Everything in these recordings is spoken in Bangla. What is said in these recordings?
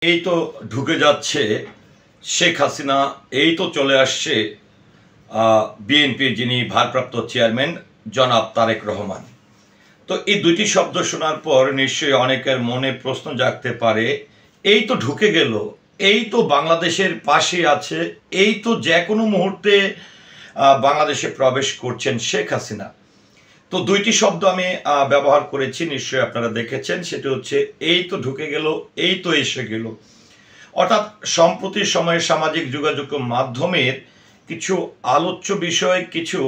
এই তো ঢুকে যাচ্ছে শেখ হাসিনা, এই তো চলে আসছে বিএনপির যিনি ভারপ্রাপ্ত চেয়ারম্যান জনাব তারেক রহমান। তো এই দুইটি শব্দ শোনার পর নিশ্চয়ই অনেকের মনে প্রশ্ন জাগতে পারে, এই তো ঢুকে গেল, এই তো বাংলাদেশের পাশে আছে, এই তো যে কোনো মুহূর্তে বাংলাদেশে প্রবেশ করছেন শেখ হাসিনা। তো দুইটি শব্দ আমি ব্যবহার করেছি, নিশ্চয়ই আপনারা দেখেছেন। সেটা হচ্ছে এই তো ঢুকে গেল, এই তো এসে গেল। অর্থাৎ সম্প্রতি সময়ে সামাজিক যোগাযোগ মাধ্যমের কিছু আলোচ্য বিষয়, কিছু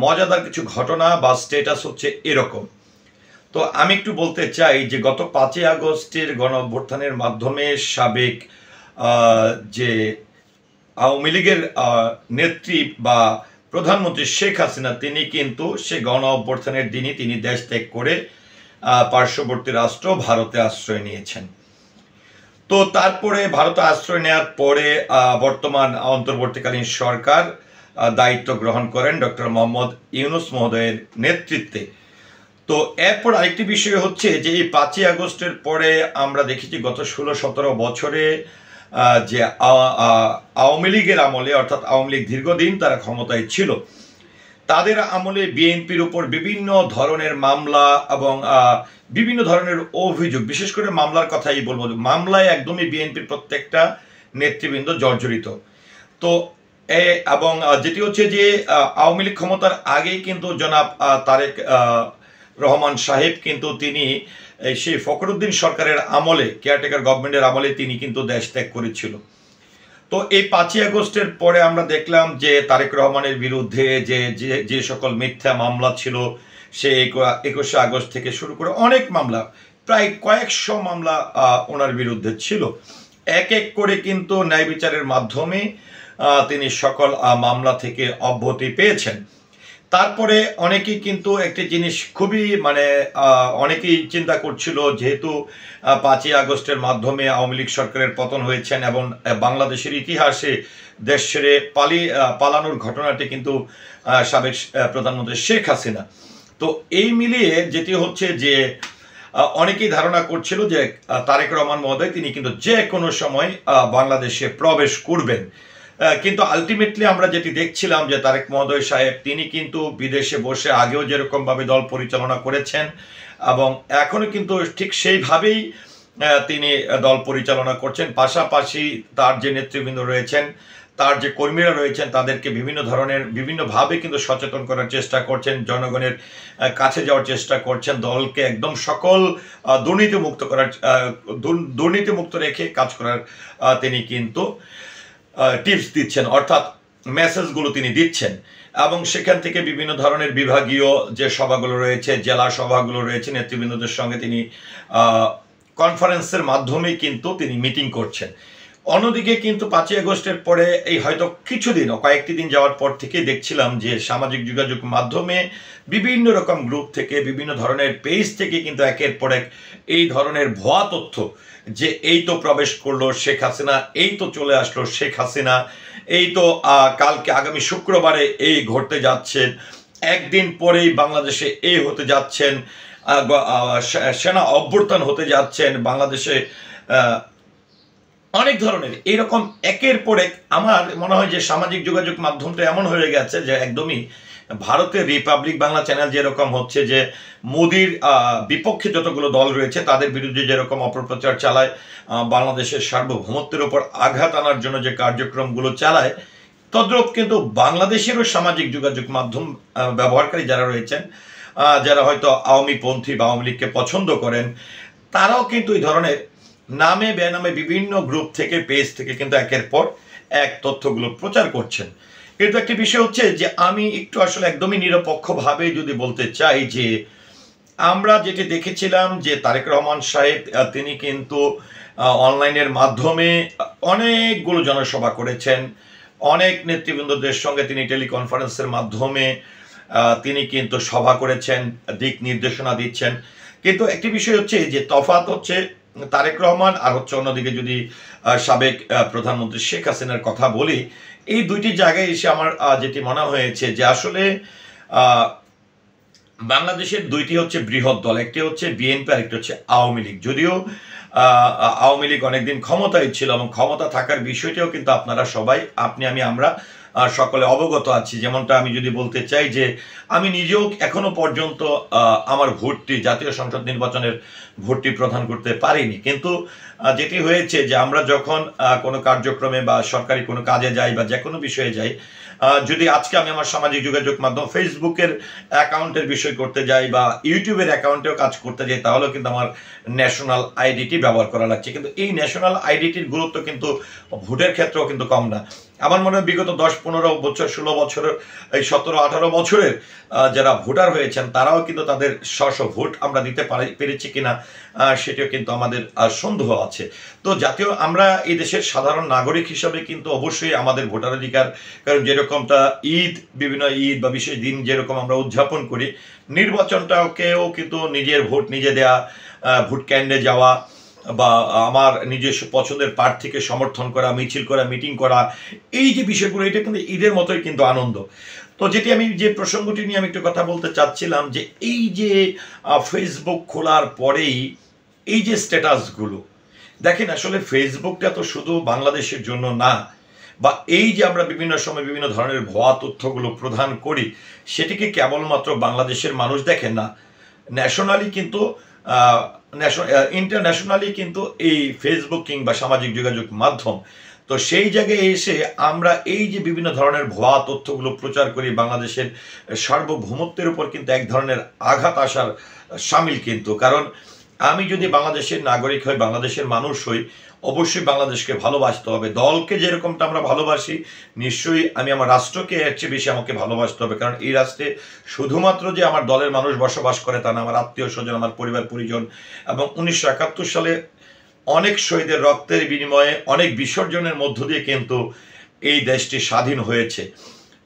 মজাদার কিছু ঘটনা বা স্ট্যাটাস হচ্ছে এরকম। তো আমি একটু বলতে চাই যে গত 5ই আগস্টের গণ অভ্যুত্থানের মাধ্যমে সাবেক যে আওয়ামী লীগের নেত্রী বা প্রধানমন্ত্রী শেখ হাসিনা, তিনি কিন্তু সে গণ অভ্যুত্থানের দিনই তিনি দেশ ত্যাগ করে পার্শ্ববর্তী রাষ্ট্র ভারতে আশ্রয় নিয়েছেন। তো তারপরে ভারতে আশ্রয় নেওয়ার পরে বর্তমান অন্তর্বর্তীকালীন সরকার দায়িত্ব গ্রহণ করেন ডক্টর মোহাম্মদ ইউনূস মহোদয়ের নেতৃত্বে। তো এরপর আরেকটি বিষয় হচ্ছে যে এই 5ই আগস্টের পরে আমরা দেখেছি গত 16-17 বছরে যে আওয়ামী লীগের আমলে, অর্থাৎ আওয়ামী লীগ দীর্ঘদিন তারা ক্ষমতায় ছিল, তাদের আমলে বিএনপির উপর বিভিন্ন ধরনের মামলা এবং বিভিন্ন ধরনের অভিযোগ, বিশেষ করে মামলার কথাই বলবো, মামলায় একদমই বিএনপির প্রত্যেকটা নেতৃবৃন্দ জর্জরিত। তো এবং যেটি হচ্ছে যে আওয়ামী লীগ ক্ষমতার আগেই কিন্তু জনাব তারেক রহমান সাহেব কিন্তু তিনি সেই ফখরুদ্দিন সরকারের আমলে, কেয়ারটেকার গভর্নমেন্টের আমলে তিনি কিন্তু দেশ ত্যাগ করেছিল। তো এই 5ই আগস্টের পরে আমরা দেখলাম যে তারেক রহমানের বিরুদ্ধে যে সকল মিথ্যা মামলা ছিল, সে 21শে আগস্ট থেকে শুরু করে অনেক মামলা, প্রায় কয়েকশো মামলা ওনার বিরুদ্ধে ছিল। এক এক করে কিন্তু ন্যায় বিচারের মাধ্যমে তিনি সকল মামলা থেকে অব্যাহতি পেয়েছেন। তারপরে অনেকেই কিন্তু একটি জিনিস খুবই অনেকেই চিন্তা করছিল, যেহেতু 5ই আগস্টের মাধ্যমে আওয়ামী লীগ সরকারের পতন হয়েছেন এবং বাংলাদেশের ইতিহাসে দেশ ছেড়ে পালানোর ঘটনাটি কিন্তু সাবেক প্রধানমন্ত্রী শেখ হাসিনা। তো এই মিলিয়ে যেটি হচ্ছে যে অনেকেই ধারণা করছিল যে তারেক রহমান মহোদয় তিনি কিন্তু যে কোনো সময় বাংলাদেশে প্রবেশ করবেন। কিন্তু আলটিমেটলি আমরা যেটি দেখছিলাম যে তারেক মহোদয় সাহেব তিনি কিন্তু বিদেশে বসে আগেও যেরকমভাবে দল পরিচালনা করেছেন এবং এখনও কিন্তু ঠিক সেইভাবেই তিনি দল পরিচালনা করছেন। পাশাপাশি তার যে নেতৃবৃন্দ রয়েছেন, তার যে কর্মীরা রয়েছেন, তাদেরকে বিভিন্নভাবে কিন্তু সচেতন করার চেষ্টা করছেন, জনগণের কাছে যাওয়ার চেষ্টা করছেন, দলকে একদম সকল দুর্নীতিমুক্ত রেখে কাজ করার তিনি কিন্তু টিপস দিচ্ছেন, অর্থাৎ মেসেজগুলো তিনি দিচ্ছেন। এবং সেখান থেকে বিভিন্ন ধরনের বিভাগীয় যে সভাগুলো রয়েছে, জেলা সভাগুলো রয়েছে, নেতৃবৃন্দদের সঙ্গে তিনি কনফারেন্সের মাধ্যমেই কিন্তু তিনি মিটিং করছেন। অন্যদিকে কিন্তু 5ই আগস্টের পরে এই হয়তো কয়েকটি দিন যাওয়ার পর থেকে দেখছিলাম যে সামাজিক যোগাযোগ মাধ্যমে বিভিন্ন রকম গ্রুপ থেকে, বিভিন্ন ধরনের পেজ থেকে কিন্তু একের পর এক এই ধরনের ভুয়া তথ্য, যে এই তো প্রবেশ করলো শেখ হাসিনা, এই তো চলে আসলো শেখ হাসিনা, এই তো কালকে আগামী শুক্রবারে এই ঘটতে যাচ্ছেন, একদিন পরেই বাংলাদেশে এই হতে যাচ্ছেন, সেনা অভ্যুত্থান হতে যাচ্ছেন বাংলাদেশে, অনেক ধরনের এরকম একের পর এক। আমার মনে হয় যে সামাজিক যোগাযোগ মাধ্যমটা এমন হয়ে গেছে যে একদমই ভারতের রিপাবলিক বাংলা চ্যানেল যেরকম হচ্ছে যে মোদির বিপক্ষে যতগুলো দল রয়েছে তাদের বিরুদ্ধে যেরকম অপপ্রচার চালায়, বাংলাদেশের সার্বভৌমত্বের উপর আঘাত আনার জন্য যে কার্যক্রমগুলো চালায়, তদ্রূপ কিন্তু বাংলাদেশেরও সামাজিক যোগাযোগ মাধ্যম ব্যবহারকারী যারা রয়েছেন, যারা হয়তো আওয়ামীপন্থী বা আওয়ামী লীগকে পছন্দ করেন, তারাও কিন্তু এই ধরনের নামে বেনামে বিভিন্ন গ্রুপ থেকে, পেজ থেকে কিন্তু একের পর এক তথ্যগুলো প্রচার করছেন। কিন্তু একটি বিষয় হচ্ছে যে আমি একটু আসলে একদমই নিরপেক্ষভাবে যদি বলতে চাই যে আমরা যেটি দেখেছিলাম যে তারেক রহমান সাহেব তিনি কিন্তু অনলাইনের মাধ্যমে অনেকগুলো জনসভা করেছেন, অনেক নেতৃবৃন্দদের সঙ্গে তিনি টেলিকনফারেন্সের মাধ্যমে তিনি কিন্তু সভা করেছেন, দিক নির্দেশনা দিচ্ছেন। কিন্তু একটি বিষয় হচ্ছে যে তফাৎ হচ্ছে তারেক রহমান আর হচ্ছে অন্যদিকে যদি সাবেক প্রধানমন্ত্রী শেখ হাসিনার কথা বলি, এই দুইটি জায়গায় এসে আমার যেটি মনে হয়েছে যে আসলে বাংলাদেশের দুইটি হচ্ছে বৃহৎ দল, একটি হচ্ছে বিএনপি আর একটি হচ্ছে আওয়ামী লীগ। যদিও আওয়ামী লীগ অনেকদিন ক্ষমতায় ছিল এবং ক্ষমতা থাকার বিষয়টিও কিন্তু আপনারা সবাই, আপনি আমি আমরা সকলে অবগত আছি। যেমনটা আমি যদি বলতে চাই যে আমি নিজেও এখনো পর্যন্ত আমার ভোটটি জাতীয় সংসদ নির্বাচনের ভোটটি প্রদান করতে পারিনি, কিন্তু যেটি হয়েছে যে আমরা যখন কোনো কার্যক্রমে বা সরকারি কোনো কাজে যাই বা যে কোনো বিষয়ে যাই, যদি আজকে আমি আমার সামাজিক যোগাযোগ মাধ্যম ফেসবুকের অ্যাকাউন্টের বিষয় করতে যাই বা ইউটিউবের অ্যাকাউন্টেও কাজ করতে যাই, তাহলেও কিন্তু আমার ন্যাশনাল আইডিটি ব্যবহার করা লাগছে। কিন্তু এই ন্যাশনাল আইডিটির গুরুত্ব কিন্তু ভোটের ক্ষেত্রেও কিন্তু কম না। আমার মনে হয় বিগত 10-15 বছর, 16 বছরের, এই 17-18 বছরের যারা ভোটার হয়েছেন তারাও কিন্তু তাদের স্ব ভোট আমরা দিতে পেরেছি কিনা সেটিও কিন্তু আমাদের সন্দেহ আছে। তো জাতীয় আমরা এই দেশের সাধারণ নাগরিক হিসাবে কিন্তু অবশ্যই আমাদের ভোটাধিকার, কারণ যেরকমটা ঈদ, বিভিন্ন ঈদ বা বিশেষ দিন যেরকম আমরা উদযাপন করি, নির্বাচনটাকেও কিন্তু নিজের ভোট নিজে দেয়া, ভোট কেন্দ্রে যাওয়া বা আমার নিজস্ব পছন্দের প্রার্থীকে সমর্থন করা, মিছিল করা, মিটিং করা, এই যে বিষয়গুলো, এটা কিন্তু ঈদের মতোই কিন্তু আনন্দ। তো যেটি আমি যে প্রসঙ্গটি নিয়ে আমি একটু কথা বলতে চাচ্ছিলাম যে এই যে ফেসবুক খোলার পরেই এই যে স্ট্যাটাসগুলো দেখেন, আসলে ফেসবুকটা তো শুধু বাংলাদেশের জন্য না, বা এই যে আমরা বিভিন্ন সময় বিভিন্ন ধরনের ভুয়া তথ্যগুলো প্রদান করি সেটিকে কেবলমাত্র বাংলাদেশের মানুষ দেখেন না, ন্যাশনালি কিন্তু ইন্টারন্যাশনালি কিন্তু এই ফেসবুক কিংবা সামাজিক যোগাযোগ মাধ্যম, তো সেই জায়গায় এসে আমরা এই যে বিভিন্ন ধরনের ভুয়া তথ্যগুলো প্রচার করি, বাংলাদেশের সার্বভৌমত্বের উপর কিন্তু এক ধরনের আঘাত আসার সামিল। কিন্তু কারণ আমি যদি বাংলাদেশের নাগরিক হই, বাংলাদেশের মানুষ হই, অবশ্যই বাংলাদেশকে ভালোবাসতে হবে। দলকে যেরকমটা আমরা ভালোবাসি, নিশ্চয়ই আমি আমার রাষ্ট্রকে এর চেয়ে বেশি আমাকে ভালোবাসতে হবে। কারণ এই রাষ্ট্রে শুধুমাত্র যে আমার দলের মানুষ বসবাস করে তা না, আমার আত্মীয় স্বজন, আমার পরিবার পরিজন, এবং 1971 সালে অনেক শহীদের রক্তের বিনিময়ে, অনেক বিসর্জনের মধ্য দিয়ে কিন্তু এই দেশটি স্বাধীন হয়েছে।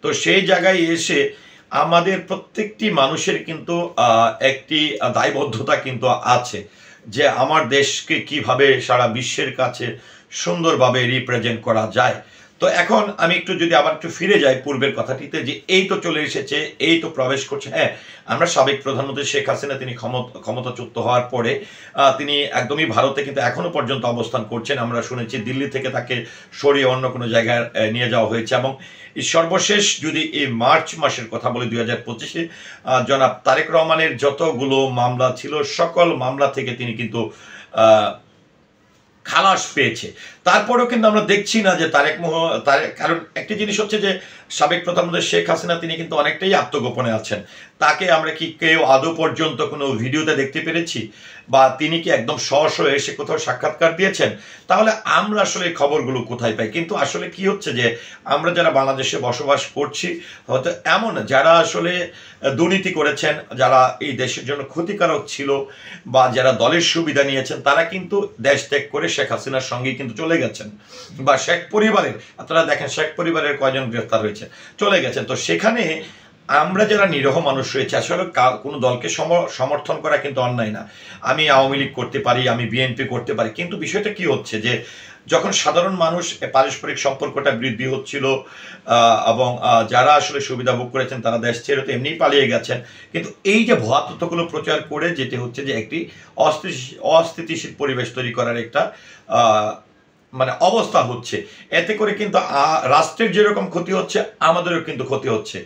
তো সেই জায়গায় এসে আমাদের প্রত্যেকটি মানুষের কিন্তু একটি দায়বদ্ধতা কিন্তু আছে যে আমার দেশকে কিভাবে সারা বিশ্বের কাছে সুন্দরভাবে রিপ্রেজেন্ট করা যায়। তো এখন আমি একটু যদি আবার একটু ফিরে যাই পূর্বের কথাটিতে, যে এই তো চলে এসেছে, এই তো প্রবেশ করছে। হ্যাঁ, আমরা সাবেক প্রধানমন্ত্রী শেখ হাসিনা তিনি ক্ষমতাচ্যুত হওয়ার পরে তিনি একদমই ভারতে কিন্তু এখনো পর্যন্ত অবস্থান করছেন। আমরা শুনেছি দিল্লি থেকে তাকে সরিয়ে অন্য কোনো জায়গায় নিয়ে যাওয়া হয়েছে, এবং সর্বশেষ যদি এই মার্চ মাসের কথা বলি 2025-এ জনাব তারেক রহমানের যতগুলো মামলা ছিল সকল মামলা থেকে তিনি কিন্তু খালাস পেয়েছে। তারপরেও কিন্তু আমরা দেখছি না যে তারেক, কারণ একটি জিনিস হচ্ছে যে সাবেক প্রধানমন্ত্রী শেখ হাসিনা তিনি কিন্তু অনেকটাই আত্মগোপনে আছেন। তাকে আমরা কি কেউ আদৌ পর্যন্ত কোনো ভিডিওতে দেখতে পেরেছি, বা তিনি কি একদম সরাসরি এসে কোথাও সাক্ষাৎকার দিয়েছেন? তাহলে আমরা আসলে এই খবরগুলো কোথায় পাই? কিন্তু আসলে কি হচ্ছে যে আমরা যারা বাংলাদেশে বসবাস করছি, হয়তো এমন যারা আসলে দুর্নীতি করেছেন, যারা এই দেশের জন্য ক্ষতিকারক ছিল, বা যারা দলের সুবিধা নিয়েছেন, তারা কিন্তু দেশ ত্যাগ করে শেখ হাসিনার সঙ্গে কিন্তু চলে গেছেন, বা শেখ পরিবারের, আপনারা দেখেন শেখ পরিবারের কয়জন গ্রেফতার হয়েছে, চলে গেছেন। তো সেখানে আমরা যারা নিরীহ মানুষ রয়েছে, আসলে কোনো দলকে সমর্থন করা কিন্তু অন্যায় না। আমি আওয়ামী লীগ করতে পারি, আমি বিএনপি করতে পারি, কিন্তু বিষয়টা কি হচ্ছে যে যখন সাধারণ মানুষ পারস্পরিক সম্পর্কটা বৃদ্ধি হচ্ছিল এবং যারা আসলে সুবিধা ভোগ করেছেন তারা দেশ ছেড়ে তো এমনিই পালিয়ে গেছেন, কিন্তু এই যে ভুয়া তথ্যগুলো প্রচার করে যেটি হচ্ছে যে একটি অস্থিতিশীল পরিবেশ তৈরি করার একটা মানে অবস্থা হচ্ছে, এতে করে কিন্তু রাষ্ট্রের যেরকম ক্ষতি হচ্ছে আমাদেরও কিন্তু ক্ষতি হচ্ছে।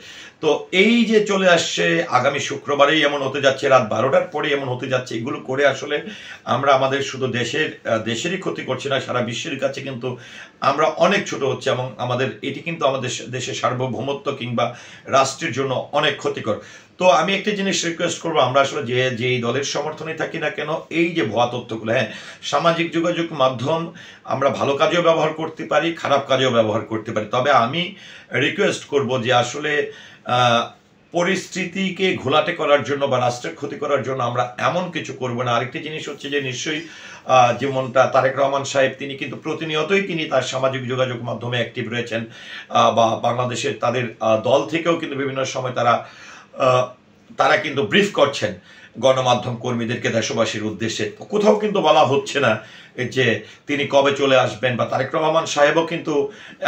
তো এই যে চলে আসছে আগামী শুক্রবারেই এমন হতে যাচ্ছে, রাত 12টার পরে এমন হতে যাচ্ছে, এগুলো করে আসলে আমরা আমাদের শুধু দেশেরই ক্ষতি করছি না, সারা বিশ্বের কাছে কিন্তু আমরা অনেক ছোট হচ্ছে, এবং আমাদের এটি কিন্তু আমাদের দেশের সার্বভৌমত্ব কিংবা রাষ্ট্রের জন্য অনেক ক্ষতিকর। তো আমি একটা জিনিস রিকোয়েস্ট করবো, আমরা আসলে যেই দলের সমর্থনে থাকি না কেন, এই যে ভুয়া তথ্যগুলো, হ্যাঁ, সামাজিক যোগাযোগ মাধ্যম আমরা ভালো কাজেও ব্যবহার করতে পারি, খারাপ কাজেও ব্যবহার করতে পারি, তবে আমি রিকোয়েস্ট করব যে আসলে পরিস্থিতিকে ঘোলাটে করার জন্য বা রাষ্ট্রের ক্ষতি করার জন্য আমরা এমন কিছু করব না। আরেকটি জিনিস হচ্ছে যে নিশ্চয়ই যেমনটা তারেক রহমান সাহেব তিনি কিন্তু প্রতিনিয়তই তিনি তার সামাজিক যোগাযোগ মাধ্যমে অ্যাক্টিভ রয়েছেন, বা বাংলাদেশের তাদের দল থেকেও কিন্তু বিভিন্ন সময় তারা কিন্তু ব্রিফ করছেন গণমাধ্যম কর্মীদেরকে, দেশবাসীর উদ্দেশ্যে কোথাও কিন্তু বলা হচ্ছে না যে তিনি কবে চলে আসবেন, বা তারেক রহমান সাহেবও কিন্তু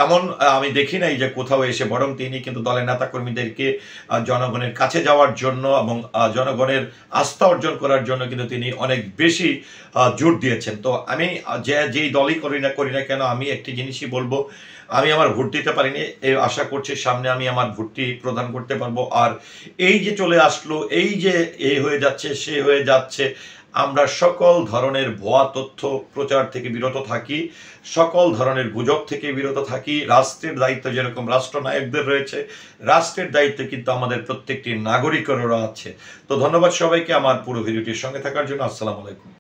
এমন আমি দেখি নাই যে কোথাও এসে, বরং তিনি কিন্তু দলের নেতা কর্মীদেরকে জনগণের কাছে যাওয়ার জন্য এবং জনগণের আস্থা অর্জন করার জন্য কিন্তু তিনি অনেক বেশি জোর দিয়েছেন। তো আমি যেই দলই করি না কেন, আমি একটি জিনিসই বলবো, আমি আমার ভোট দিতে পারিনি, এই আশা করছি সামনে আমি আমার ভোটটি প্রদান করতে পারবো। আর এই যে চলে আসলো, এই যে হয়ে যাচ্ছে, সে হয়ে যাচ্ছে, আমরা সকল ধরনের ভুয়া তথ্য প্রচার থেকে বিরত থাকি, সকল ধরনের গুজব থেকে বিরত থাকি। রাষ্ট্রের দায়িত্ব যেরকম রাষ্ট্রনায়কদের রয়েছে, রাষ্ট্রের দায়িত্ব কিন্তু আমাদের প্রত্যেকটি নাগরিকেরও আছে। তো ধন্যবাদ সবাইকে আমার পুরো ভিডিওটির সঙ্গে থাকার জন্য। আসসালামু আলাইকুম।